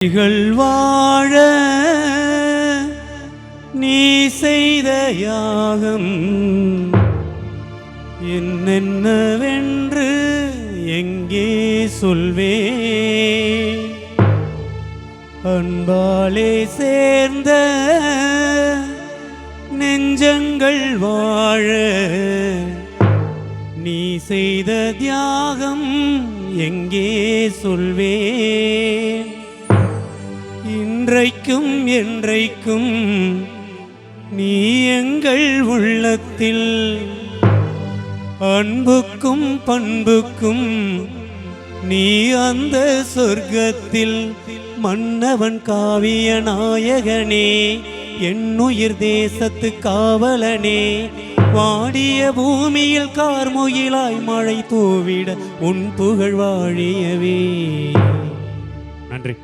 வாழ நீ செய்த யாகம் என்னென்னவென்று எங்கே சொல்வே? அன்பாலே சேர்ந்த நெஞ்சங்கள் வாழ நீ செய்த தியாகம் எங்கே சொல்வே? இன்றைக்கும் என்றைக்கும் நீ எங்கள் உள்ளத்தில் அன்புக்கும் பண்புக்கும் நீ அந்த சொர்க்கத்தில் மன்னவன் காவிய நாயகனே, என்னுயிர் தேசத்து காவலனே, வாடிய பூமியில் கார்முகிலாய் மழை தூவிட உன் புகழ் வாழியவே. நன்றி.